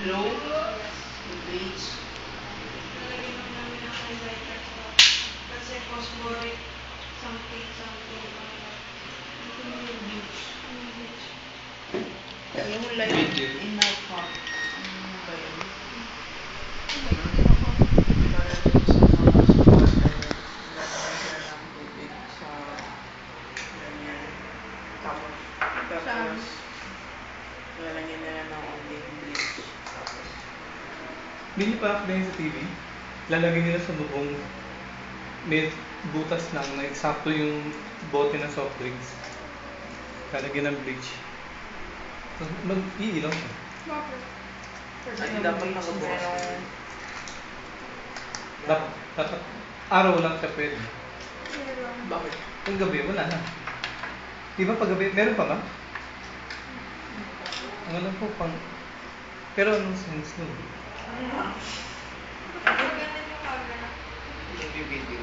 glow, yung bleach. Nalagyan lang namin ang highlighter ko. Kasi phosphoric something. Ito yung bleach. Yung bleach. Yung light in my cup. Ano ba yun? Para dun sa mga supporter, lalagyan sila ng tubig sa ganyan. Tapos, lalagyan nila ng onting bleach. Tapos, Hindi niyo pa updating sa TV? Lalagay nila sa bubong. May butas lang na eksakto yung bote ng soft drinks. Lalagyan ng bleach. Mag-iilaw siya. Bakit? ay dapat nakabukas. Dapat araw lang siya pwede. Meron. Bakit? Pag gabi, wala na. Di ba pag gabi, meron pa ba? Ang alam ko pang... Pero anong sense nun? Pag ganun yung camera. Yung video.